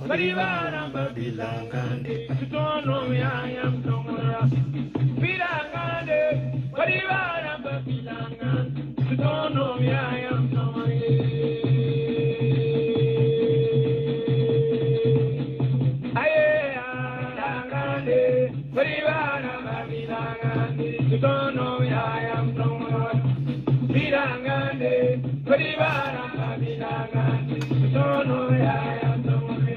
Baribara Babilangande, Sutono Yayam Tomora, Pirangande, Baribara Babilangande, Sutono Yayam Tomora. Aye, Baribara Babilangande, Sutono Yayam Tomora, Pirangande, Baribara Babilangande, Sutono Yayam Tomora.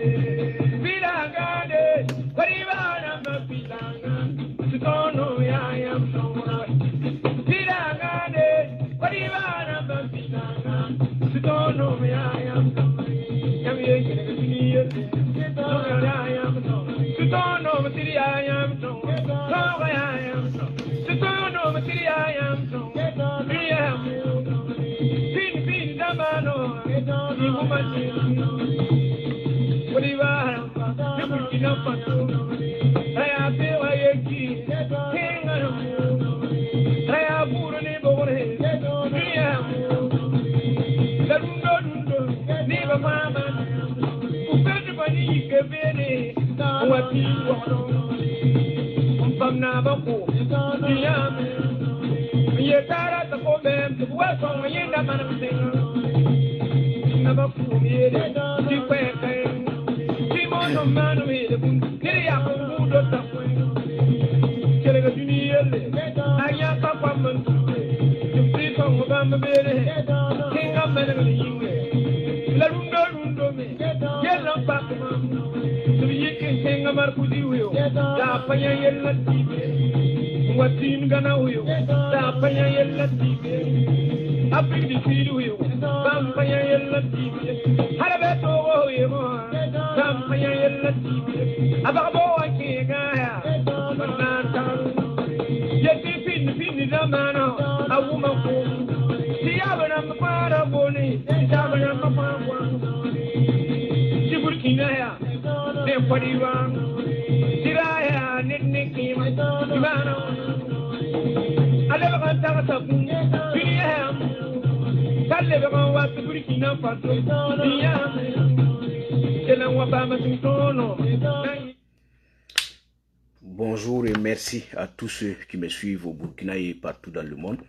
Bonjour et merci à tous ceux qui me suivent au Burkina et partout dans le monde.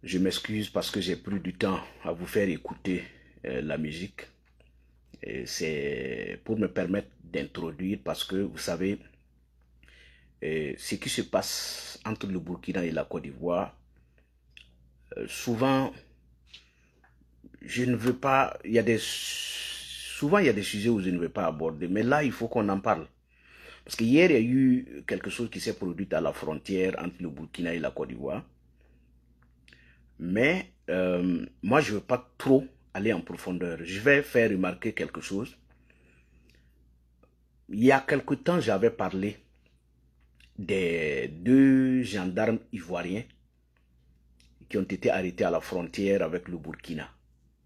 Je m'excuse parce que j'ai pris du temps à vous faire écouter la musique. C'est pour me permettre d'introduire parce que vous savez, ce qui se passe entre le Burkina et la Côte d'Ivoire, souvent, je ne veux pas, souvent il y a des sujets où je ne veux pas aborder, mais là il faut qu'on en parle. Parce qu'hier, il y a eu quelque chose qui s'est produit à la frontière entre le Burkina et la Côte d'Ivoire. Mais moi, je ne veux pas trop aller en profondeur. Je vais faire remarquer quelque chose. Il y a quelque temps, j'avais parlé des 2 gendarmes ivoiriens qui ont été arrêtés à la frontière avec le Burkina.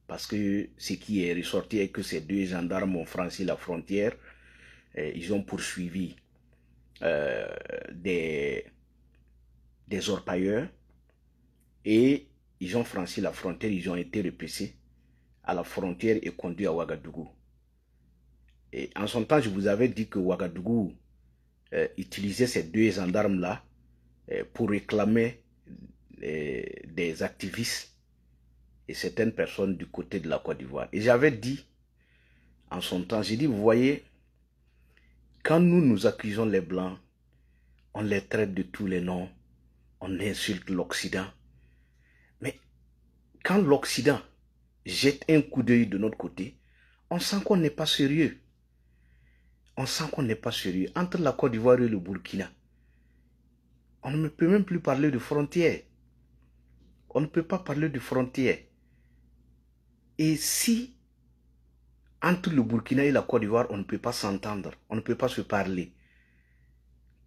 Parce que ce qui est ressorti est que ces 2 gendarmes ont franchi la frontière. Ils ont poursuivi des orpailleurs et ils ont franchi la frontière, ils ont été repêchés à la frontière et conduits à Ouagadougou. Et en son temps, je vous avais dit que Ouagadougou utilisait ces 2 gendarmes-là pour réclamer des activistes et certaines personnes du côté de la Côte d'Ivoire. Et j'avais dit en son temps, j'ai dit, vous voyez, quand nous accusons les Blancs, on les traite de tous les noms, on insulte l'Occident. Mais quand l'Occident jette un coup d'œil de notre côté, on sent qu'on n'est pas sérieux. On sent qu'on n'est pas sérieux. Entre la Côte d'Ivoire et le Burkina, on ne peut même plus parler de frontières. On ne peut pas parler de frontières. Et si entre le Burkina et la Côte d'Ivoire, on ne peut pas s'entendre, on ne peut pas se parler.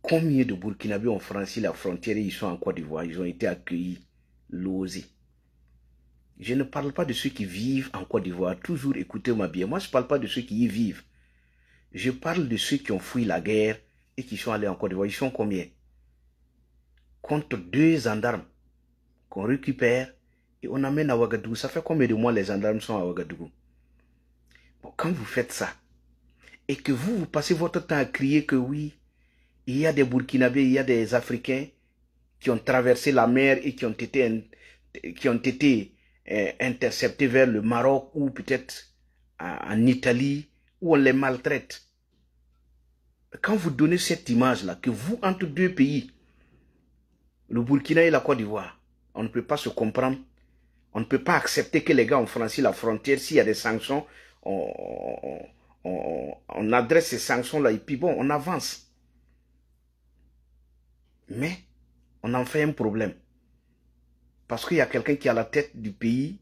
Combien de Burkinabés ont franchi la frontière et ils sont en Côte d'Ivoire, ils ont été accueillis, logés. Je ne parle pas de ceux qui vivent en Côte d'Ivoire, toujours écoutez-moi bien. Moi, je ne parle pas de ceux qui y vivent. Je parle de ceux qui ont fui la guerre et qui sont allés en Côte d'Ivoire. Ils sont combien? Contre 2 gendarmes qu'on récupère et on amène à Ouagadougou. Ça fait combien de mois les gendarmes sont à Ouagadougou? Bon, quand vous faites ça, et que vous passez votre temps à crier que oui, il y a des Burkinabés, il y a des Africains qui ont traversé la mer et qui ont été interceptés vers le Maroc ou peut-être en Italie, où on les maltraite. Quand vous donnez cette image-là, que vous, entre deux pays, le Burkina et la Côte d'Ivoire, on ne peut pas se comprendre. On ne peut pas accepter que les gars ont franchi la frontière. S'il y a des sanctions, on adresse ces sanctions-là et puis bon, on avance. Mais on en fait un problème. Parce qu'il y a quelqu'un qui est à la tête du pays,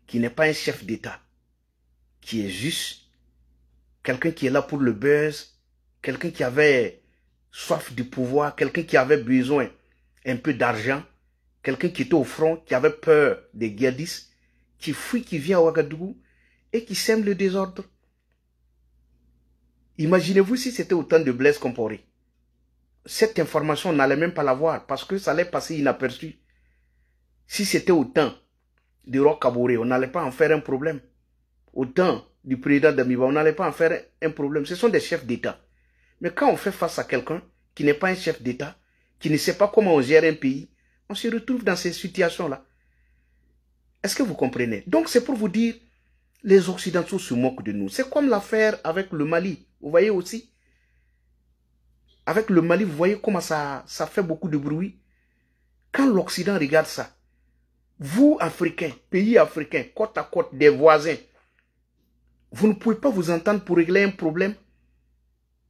qui n'est pas un chef d'État, qui est juste quelqu'un qui est là pour le buzz, quelqu'un qui avait soif du pouvoir, quelqu'un qui avait besoin un peu d'argent, quelqu'un qui était au front, qui avait peur des djihadistes, qui fuit, qui vient à Ouagadougou et qui sème le désordre. Imaginez-vous si c'était au temps de Blaise Compaoré. Cette information, on n'allait même pas la voir parce que ça allait passer inaperçu. Si c'était au temps de Roch Kaboré, on n'allait pas en faire un problème. Au temps du président Damiba, on n'allait pas en faire un problème. Ce sont des chefs d'État. Mais quand on fait face à quelqu'un qui n'est pas un chef d'État, qui ne sait pas comment on gère un pays, on se retrouve dans ces situations-là. Est-ce que vous comprenez? Donc c'est pour vous dire, les Occidentaux se moquent de nous. C'est comme l'affaire avec le Mali. Vous voyez aussi? Avec le Mali, vous voyez comment ça fait beaucoup de bruit. Quand l'Occident regarde ça, vous, Africains, pays africains, côte à côte, des voisins, vous ne pouvez pas vous entendre pour régler un problème.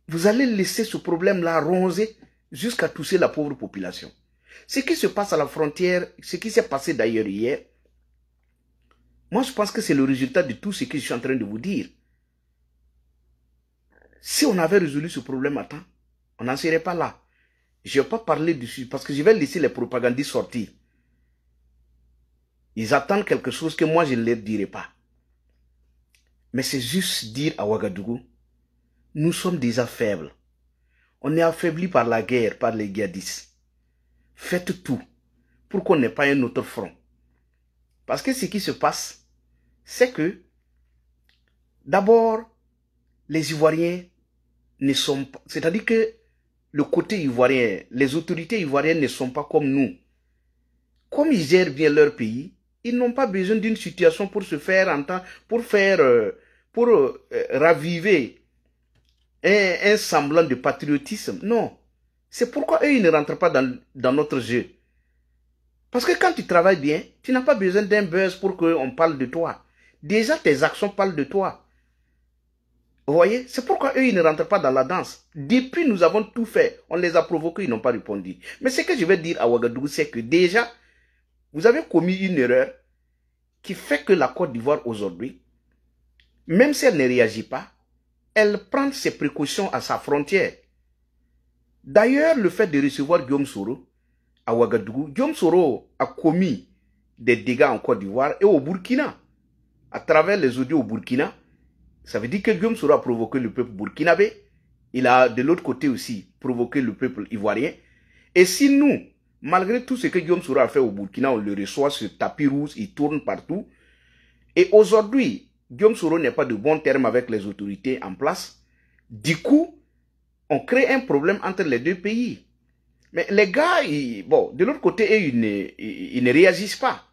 Vous allez laisser ce problème-là roncer jusqu'à toucher la pauvre population. Ce qui se passe à la frontière, ce qui s'est passé d'ailleurs hier, moi je pense que c'est le résultat de tout ce que je suis en train de vous dire. Si on avait résolu ce problème à temps, on n'en serait pas là. Je ne vais pas parler dessus parce que je vais laisser les propagandistes sortir. Ils attendent quelque chose que moi je ne leur dirai pas. Mais c'est juste dire à Ouagadougou, nous sommes déjà faibles. On est affaiblis par la guerre, par les djihadistes. Faites tout pour qu'on n'ait pas un autre front. Parce que ce qui se passe, c'est que d'abord, les Ivoiriens ne sont pas... C'est-à-dire que le côté ivoirien, les autorités ivoiriennes ne sont pas comme nous. Comme ils gèrent bien leur pays, ils n'ont pas besoin d'une situation pour se faire entendre, pour raviver un semblant de patriotisme. Non. C'est pourquoi eux, ils ne rentrent pas dans notre jeu. Parce que quand tu travailles bien, tu n'as pas besoin d'un buzz pour qu'on parle de toi. Déjà, tes actions parlent de toi. Vous voyez? C'est pourquoi eux, ils ne rentrent pas dans la danse. Depuis, nous avons tout fait. On les a provoqués, ils n'ont pas répondu. Mais ce que je vais dire à Ouagadougou, c'est que déjà, vous avez commis une erreur qui fait que la Côte d'Ivoire aujourd'hui, même si elle ne réagit pas, elle prend ses précautions à sa frontière. D'ailleurs, le fait de recevoir Guillaume Soro à Ouagadougou, Guillaume Soro a commis des dégâts en Côte d'Ivoire et au Burkina. À travers les audios au Burkina, ça veut dire que Guillaume Soro a provoqué le peuple burkinabé. Il a de l'autre côté aussi provoqué le peuple ivoirien. Et si nous, malgré tout ce que Guillaume Soro a fait au Burkina, on le reçoit sur tapis rouge, il tourne partout. Et aujourd'hui, Guillaume Soro n'est pas de bon terme avec les autorités en place. Du coup, on crée un problème entre les deux pays. Mais les gars, bon, de l'autre côté, ils ne réagissent pas.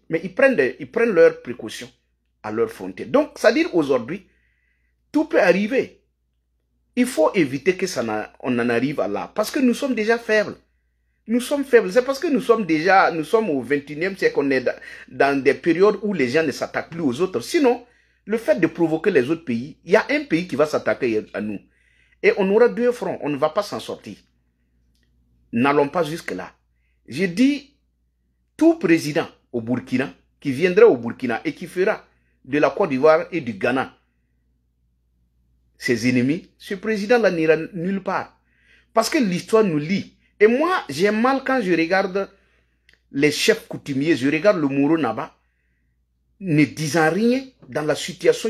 Mais ils prennent leurs précautions à leur frontière. Donc, c'est-à-dire aujourd'hui, tout peut arriver. Il faut éviter que on en arrive à là. Parce que nous sommes déjà faibles. Nous sommes faibles. C'est parce que nous sommes au 21e siècle, on est dans des périodes où les gens ne s'attaquent plus aux autres. Sinon, le fait de provoquer les autres pays, il y a un pays qui va s'attaquer à nous. Et on aura deux fronts. On ne va pas s'en sortir. N'allons pas jusque-là. J'ai dit, tout président au Burkina, qui viendra au Burkina et qui fera de la Côte d'Ivoire et du Ghana ses ennemis, ce président-là n'ira nulle part. Parce que l'histoire nous lie. Et moi, j'ai mal quand je regarde les chefs coutumiers, je regarde le Moro Naba, ne disant rien dans la situation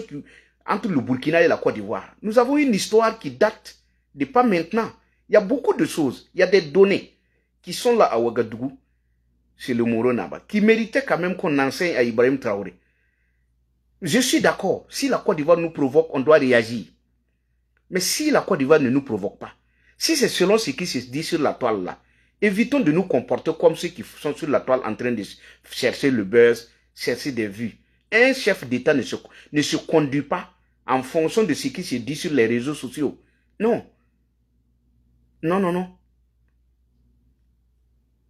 entre le Burkina et la Côte d'Ivoire. Nous avons une histoire qui date de pas maintenant. Il y a beaucoup de choses, il y a des données qui sont là à Ouagadougou, chez le Moro Naba, qui méritaient quand même qu'on enseigne à Ibrahim Traoré. Je suis d'accord, si la Côte d'Ivoire nous provoque, on doit réagir. Mais si la Côte d'Ivoire ne nous provoque pas, si c'est selon ce qui se dit sur la toile là, évitons de nous comporter comme ceux qui sont sur la toile en train de chercher le buzz, chercher des vues. Un chef d'État ne se conduit pas en fonction de ce qui se dit sur les réseaux sociaux. Non. Non, non, non.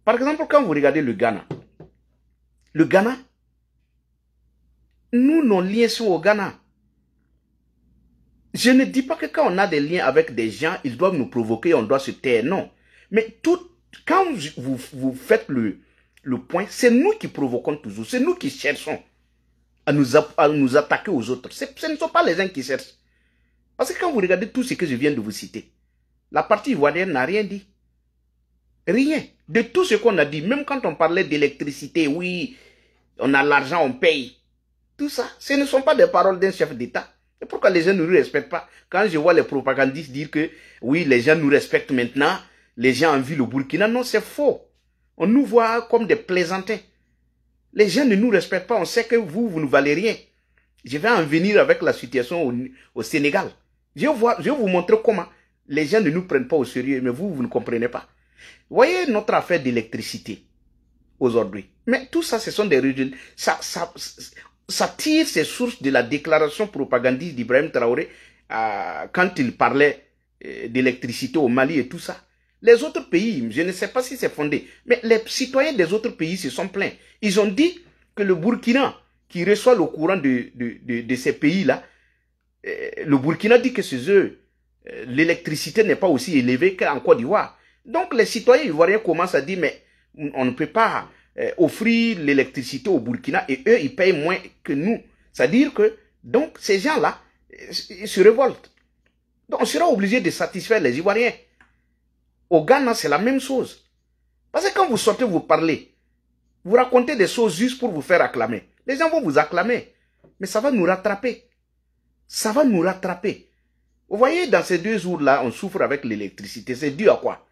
Par exemple, quand vous regardez le Ghana, nous, nos liens sont au Ghana. Je ne dis pas que quand on a des liens avec des gens, ils doivent nous provoquer, on doit se taire, non. Mais quand vous faites le point, c'est nous qui provoquons toujours, c'est nous qui cherchons à nous attaquer aux autres. Ce ne sont pas les gens qui cherchent. Parce que quand vous regardez tout ce que je viens de vous citer, la partie ivoirienne n'a rien dit. Rien. De tout ce qu'on a dit, même quand on parlait d'électricité, oui, on a l'argent, on paye. Tout ça, ce ne sont pas des paroles d'un chef d'État. Et pourquoi les gens ne nous respectent pas? Quand je vois les propagandistes dire que oui, les gens nous respectent maintenant, les gens envient le Burkina, non, c'est faux. On nous voit comme des plaisantins. Les gens ne nous respectent pas, on sait que vous ne valez rien. Je vais en venir avec la situation au Sénégal. Je vais vous montrer comment les gens ne nous prennent pas au sérieux, mais vous ne comprenez pas. Voyez notre affaire d'électricité aujourd'hui. Mais tout ça, ce sont des résultats. Ça tire ses sources de la déclaration propagandiste d'Ibrahim Traoré quand il parlait d'électricité au Mali et tout ça. Les autres pays, je ne sais pas si c'est fondé, mais les citoyens des autres pays se sont plaints. Ils ont dit que le Burkina, qui reçoit le courant de ces pays-là, le Burkina dit que chez eux, l'électricité n'est pas aussi élevée qu'en Côte d'Ivoire. Donc les citoyens ivoiriens commencent à dire, mais on ne peut pas offrir l'électricité au Burkina et eux, ils payent moins que nous. C'est-à-dire que, donc, ces gens-là, ils se révoltent. Donc, on sera obligé de satisfaire les Ivoiriens. Au Ghana, c'est la même chose. Parce que quand vous sortez, vous parlez, vous racontez des choses juste pour vous faire acclamer. Les gens vont vous acclamer. Mais ça va nous rattraper. Ça va nous rattraper. Vous voyez, dans ces 2 jours-là, on souffre avec l'électricité. C'est dû à quoi?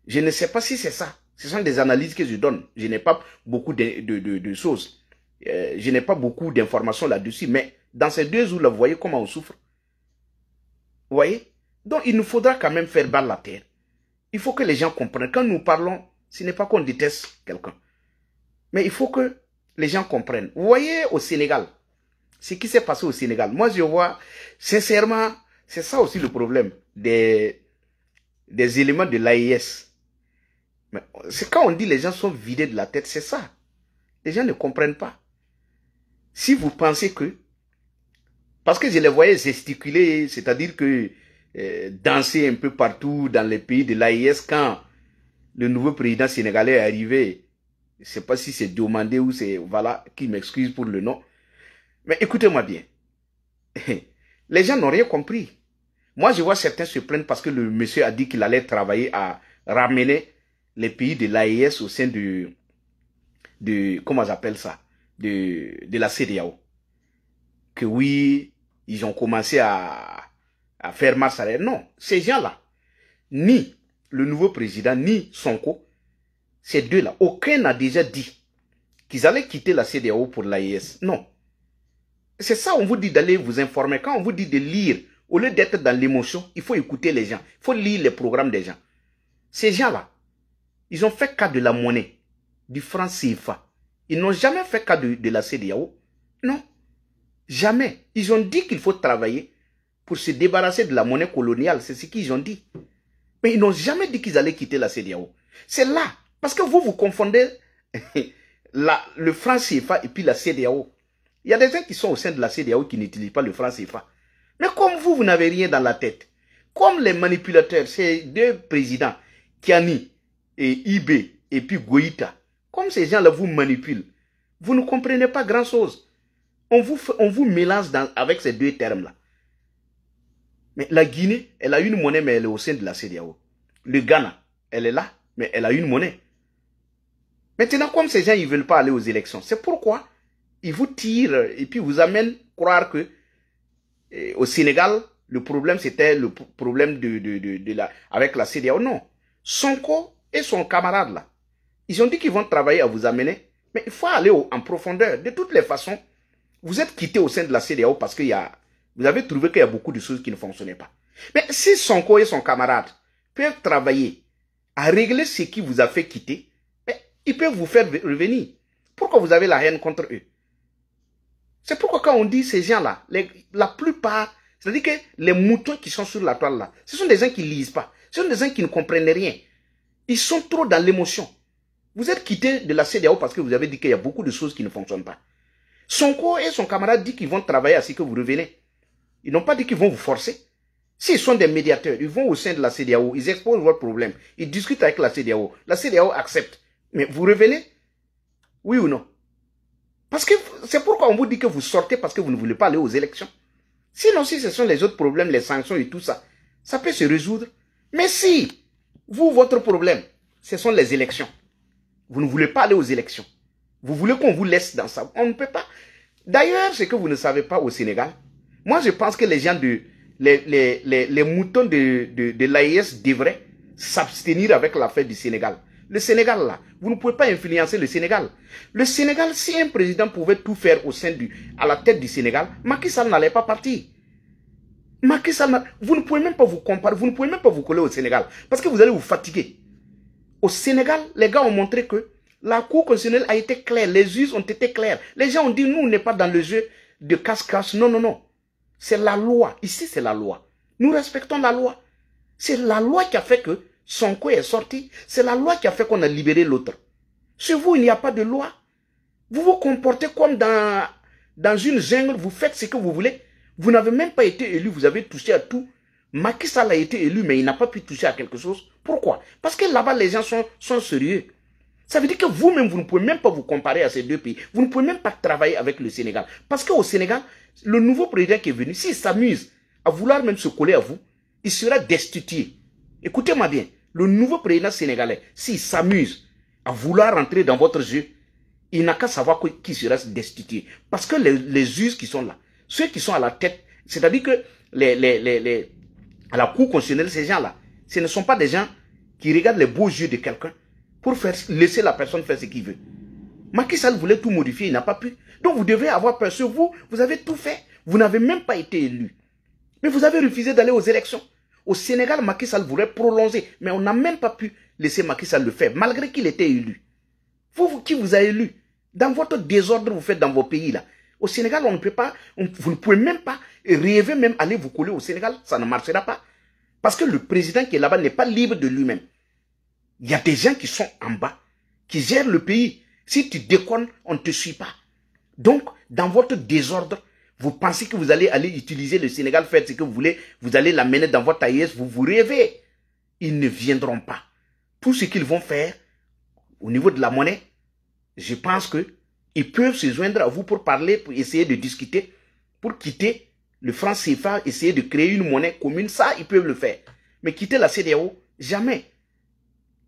Je ne sais pas si c'est ça. Ce sont des analyses que je donne. Je n'ai pas beaucoup de choses. Je n'ai pas beaucoup d'informations là-dessus. Mais dans ces 2 jours-là, vous voyez comment on souffre. Vous voyez? Donc, il nous faudra quand même faire battre la terre. Il faut que les gens comprennent. Quand nous parlons, ce n'est pas qu'on déteste quelqu'un. Mais il faut que les gens comprennent. Vous voyez au Sénégal, ce qui s'est passé au Sénégal. Moi, je vois, sincèrement, c'est ça aussi le problème des éléments de l'AIS. C'est quand on dit les gens sont vidés de la tête, c'est ça. Les gens ne comprennent pas. Si vous pensez que, parce que je les voyais gesticuler, c'est-à-dire que danser un peu partout dans les pays de l'AIS quand le nouveau président sénégalais est arrivé. Je ne sais pas si c'est demandé ou c'est, voilà, qui m'excuse pour le nom. Mais écoutez-moi bien. Les gens n'ont rien compris. Moi, je vois certains se plaindre parce que le monsieur a dit qu'il allait travailler à ramener les pays de l'AES au sein de comment j'appelle ça, de la CEDEAO. Que oui, ils ont commencé à faire marche arrière. Non, ces gens-là, ni le nouveau président, ni Sonko, ces deux-là, aucun n'a déjà dit qu'ils allaient quitter la CEDEAO pour l'AES. Non. C'est ça, on vous dit d'aller vous informer. Quand on vous dit de lire, au lieu d'être dans l'émotion, il faut écouter les gens. Il faut lire les programmes des gens. Ces gens-là, ils ont fait cas de la monnaie, du franc CFA. Ils n'ont jamais fait cas de la CEDEAO. Non. Jamais. Ils ont dit qu'il faut travailler pour se débarrasser de la monnaie coloniale. C'est ce qu'ils ont dit. Mais ils n'ont jamais dit qu'ils allaient quitter la CEDEAO. C'est là. Parce que vous confondez le franc CFA et puis la CEDEAO. Il y a des gens qui sont au sein de la CEDEAO qui n'utilisent pas le franc CFA. Mais comme vous n'avez rien dans la tête, comme les manipulateurs, ces deux présidents, Kiani et Ibé, et puis Goïta, comme ces gens-là vous manipulent, vous ne comprenez pas grand-chose. On vous mélange avec ces deux termes-là. Mais la Guinée, elle a une monnaie, mais elle est au sein de la CEDEAO. Le Ghana, elle est là, mais elle a une monnaie. Maintenant, comme ces gens ne veulent pas aller aux élections, c'est pourquoi ils vous tirent et puis vous amènent à croire que au Sénégal, le problème c'était le problème avec la CEDEAO. Non. Sonko et son camarade là, ils ont dit qu'ils vont travailler à vous amener, mais il faut aller en profondeur. De toutes les façons, vous êtes quitté au sein de la CEDEAO parce qu'il y a Vous avez trouvé qu'il y a beaucoup de choses qui ne fonctionnaient pas. Mais si Sonko et son camarade peuvent travailler à régler ce qui vous a fait quitter, ils peuvent vous faire revenir. Pourquoi vous avez la haine contre eux? C'est pourquoi quand on dit ces gens-là, la plupart, c'est-à-dire que les moutons qui sont sur la toile là, ce sont des gens qui ne lisent pas. Ce sont des gens qui ne comprennent rien. Ils sont trop dans l'émotion. Vous êtes quitté de la CEDEAO parce que vous avez dit qu'il y a beaucoup de choses qui ne fonctionnent pas. Sonko et son camarade disent qu'ils vont travailler à ce que vous revenez. Ils n'ont pas dit qu'ils vont vous forcer. S'ils sont des médiateurs, ils vont au sein de la CEDEAO, ils exposent votre problème, ils discutent avec la CEDEAO. La CEDEAO accepte. Mais vous revenez? Oui ou non? Parce que c'est pourquoi on vous dit que vous sortez parce que vous ne voulez pas aller aux élections. Sinon, si ce sont les autres problèmes, les sanctions et tout ça, ça peut se résoudre. Mais si, vous, votre problème, ce sont les élections. Vous ne voulez pas aller aux élections. Vous voulez qu'on vous laisse dans ça. On ne peut pas. D'ailleurs, ce que vous ne savez pas au Sénégal, moi je pense que les gens les moutons de l'AES devraient s'abstenir avec l'affaire du Sénégal. Le Sénégal là, vous ne pouvez pas influencer le Sénégal. Le Sénégal, si un président pouvait tout faire à la tête du Sénégal, Macky Sall n'allait pas partir. Macky Sall, vous ne pouvez même pas vous comparer, vous ne pouvez même pas vous coller au Sénégal. Parce que vous allez vous fatiguer. Au Sénégal, les gars ont montré que la Cour constitutionnelle a été claire, les juges ont été clairs. Les gens ont dit, nous, on n'est pas dans le jeu de casse-casse. Non, non, non. C'est la loi. Ici, c'est la loi. Nous respectons la loi. C'est la loi qui a fait que Sonko est sorti. C'est la loi qui a fait qu'on a libéré l'autre. Sur vous, il n'y a pas de loi. Vous vous comportez comme dans une jungle. Vous faites ce que vous voulez. Vous n'avez même pas été élu. Vous avez touché à tout. Macky Sall a été élu, mais il n'a pas pu toucher à quelque chose. Pourquoi? Parce que là-bas, les gens sont sérieux. Ça veut dire que vous-même, vous ne pouvez même pas vous comparer à ces deux pays. Vous ne pouvez même pas travailler avec le Sénégal. Parce qu'au Sénégal, le nouveau président qui est venu, s'il s'amuse à vouloir même se coller à vous, il sera destitué. Écoutez-moi bien. Le nouveau président sénégalais, s'il s'amuse à vouloir entrer dans votre jeu, il n'a qu'à savoir qui sera destitué. Parce que les juges qui sont là, ceux qui sont à la tête, c'est-à-dire que à la Cour constitutionnelle, ces gens-là, ce ne sont pas des gens qui regardent les beaux yeux de quelqu'un pour laisser la personne faire ce qu'il veut. Macky Sall voulait tout modifier, il n'a pas pu. Donc vous devez avoir peur sur vous, vous avez tout fait. Vous n'avez même pas été élu. Mais vous avez refusé d'aller aux élections. Au Sénégal, Macky Sall voulait prolonger, mais on n'a même pas pu laisser Macky Sall le faire, malgré qu'il était élu. Vous qui vous a élu, dans votre désordre vous faites dans vos pays là. Au Sénégal, on ne peut pas, vous ne pouvez même pas rêver même aller vous coller au Sénégal, ça ne marchera pas. Parce que le président qui est là-bas n'est pas libre de lui-même. Il y a des gens qui sont en bas, qui gèrent le pays. Si tu déconnes, on ne te suit pas. Donc, dans votre désordre, vous pensez que vous allez utiliser le Sénégal, faire ce que vous voulez, vous allez l'amener dans votre AIS, vous rêvez. Ils ne viendront pas. Tout ce qu'ils vont faire, au niveau de la monnaie, je pense qu'ils peuvent se joindre à vous pour parler, pour essayer de discuter, pour quitter le franc CFA, essayer de créer une monnaie commune. Ça, ils peuvent le faire. Mais quitter la CEDEAO, jamais.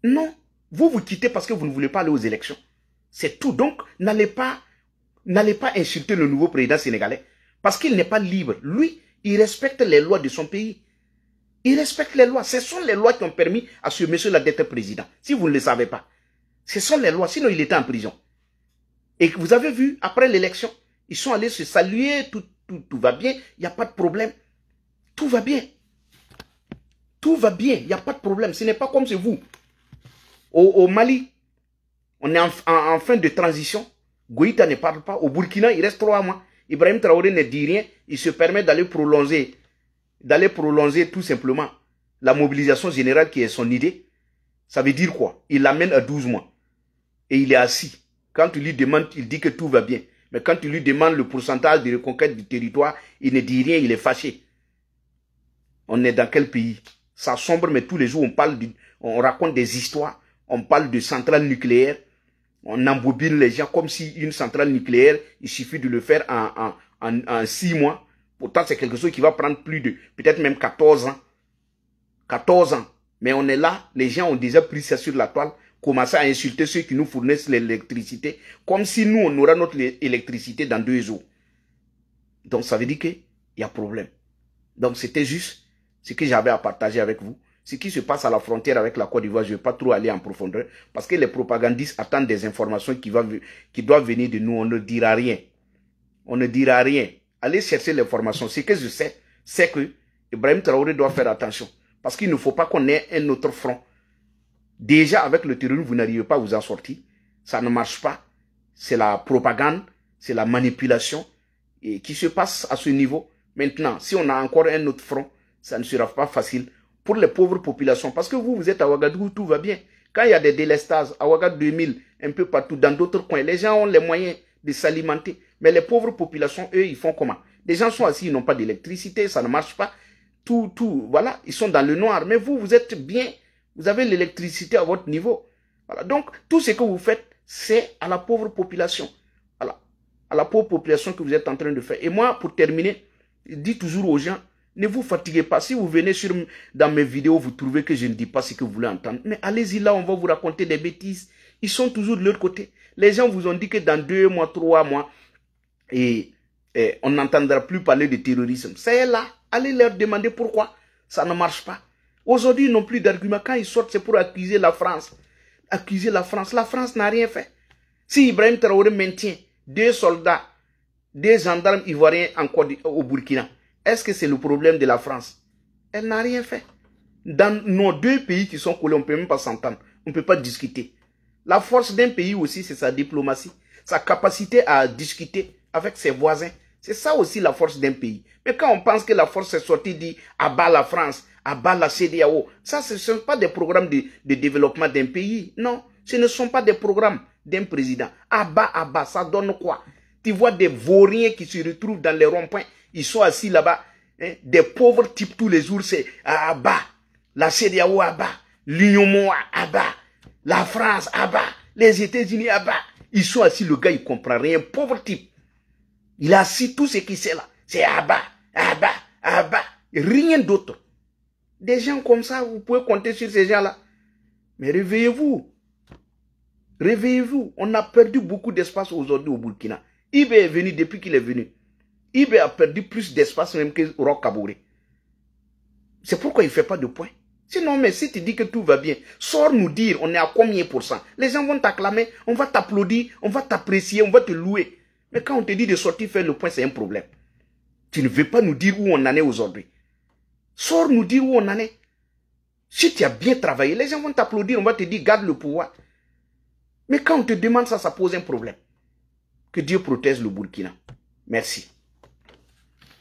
Non, vous quittez parce que vous ne voulez pas aller aux élections. C'est tout. Donc, n'allez pas insulter le nouveau président sénégalais parce qu'il n'est pas libre. Lui, il respecte les lois de son pays. Il respecte les lois. Ce sont les lois qui ont permis à ce monsieur-là d'être président. Si vous ne le savez pas. Ce sont les lois. Sinon, il était en prison. Et vous avez vu, après l'élection, ils sont allés se saluer. Tout va bien. Il n'y a pas de problème. Tout va bien. Tout va bien. Il n'y a pas de problème. Ce n'est pas comme chez vous. Au Mali, on est en fin de transition. Goïta ne parle pas. Au Burkina, il reste 3 mois. Ibrahim Traoré ne dit rien. Il se permet d'aller prolonger tout simplement la mobilisation générale qui est son idée. Ça veut dire quoi? Il l'amène à 12 mois. Et il est assis. Quand tu lui demandes, il dit que tout va bien. Mais quand tu lui demandes le pourcentage de reconquête du territoire, il ne dit rien, il est fâché. On est dans quel pays? Ça sombre, mais tous les jours on raconte des histoires. On parle de centrales nucléaires. On embobine les gens comme si une centrale nucléaire, il suffit de le faire en 6 mois. Pourtant, c'est quelque chose qui va prendre plus de, peut-être même 14 ans. 14 ans. Mais on est là, les gens ont déjà pris ça sur la toile, commencé à insulter ceux qui nous fournissent l'électricité, comme si nous, on aura notre électricité dans 2 jours. Donc, ça veut dire qu'il y a problème. Donc, c'était juste ce que j'avais à partager avec vous. Ce qui se passe à la frontière avec la Côte d'Ivoire, je ne vais pas trop aller en profondeur, parce que les propagandistes attendent des informations qui doivent venir de nous. On ne dira rien. On ne dira rien. allez chercher l'information. Ce que je sais, c'est que Ibrahim Traoré doit faire attention. Parce qu'il ne faut pas qu'on ait un autre front. Déjà, avec le terrorisme, vous n'arrivez pas à vous en sortir. Ça ne marche pas. C'est la propagande, c'est la manipulation et qui se passe à ce niveau. Maintenant, si on a encore un autre front, ça ne sera pas facile pour les pauvres populations. Parce que vous êtes à Ouagadougou, tout va bien. Quand il y a des délestages, à Ouagadougou 2000, un peu partout, dans d'autres coins, les gens ont les moyens de s'alimenter. Mais les pauvres populations, eux, ils font comment? Les gens sont assis, ils n'ont pas d'électricité, ça ne marche pas. Voilà, ils sont dans le noir. Mais vous êtes bien, vous avez l'électricité à votre niveau. Voilà. Donc, tout ce que vous faites, c'est à la pauvre population. Voilà. À la pauvre population que vous êtes en train de faire. Et moi, pour terminer, je dis toujours aux gens, ne vous fatiguez pas. Si vous venez dans mes vidéos, vous trouvez que je ne dis pas ce que vous voulez entendre. Mais allez-y là, on va vous raconter des bêtises. Ils sont toujours de l'autre côté. Les gens vous ont dit que dans 2 mois, 3 mois, on n'entendra plus parler de terrorisme. C'est là. Allez leur demander pourquoi ça ne marche pas. Aujourd'hui, ils n'ont plus d'arguments. Quand ils sortent, c'est pour accuser la France. Accuser la France. La France n'a rien fait. Si Ibrahim Traoré maintient 2 soldats, 2 gendarmes ivoiriens encore au Burkina, est-ce que c'est le problème de la France? Elle n'a rien fait. Dans nos 2 pays qui sont collés, on ne peut même pas s'entendre. On ne peut pas discuter. La force d'un pays aussi, c'est sa diplomatie. Sa capacité à discuter avec ses voisins. C'est ça aussi la force d'un pays. Mais quand on pense que la force est sortie dit abat la France, abat la CEDEAO, ça ce ne sont pas des programmes de développement d'un pays. Non, ce ne sont pas des programmes d'un président. Abat, ça donne quoi? Tu vois des vauriens qui se retrouvent dans les ronds-points, ils sont assis là-bas, hein, des pauvres types tous les jours, c'est abat, la CEDEAO abat, l'Union abat, la France abat, les États-Unis abat. Ils sont assis, le gars il comprend rien, pauvre type. Il a assis tout ce qu'il sait là. C'est abat, rien d'autre. Des gens comme ça, vous pouvez compter sur ces gens-là. Mais réveillez-vous. Réveillez-vous. On a perdu beaucoup d'espace aujourd'hui au Burkina. Ibé est venu depuis qu'il est venu. Ibé a perdu plus d'espace même que Roch Kaboré. C'est pourquoi il ne fait pas de point. Sinon, mais si tu dis que tout va bien, sors nous dire on est à combien %. Les gens vont t'acclamer, on va t'applaudir, on va t'apprécier, on va te louer. Mais quand on te dit de sortir faire le point, c'est un problème. Tu ne veux pas nous dire où on en est aujourd'hui. Sors nous dire où on en est. Si tu as bien travaillé, les gens vont t'applaudir, on va te dire garde le pouvoir. Mais quand on te demande ça, ça pose un problème. Que Dieu protège le Burkina. Merci.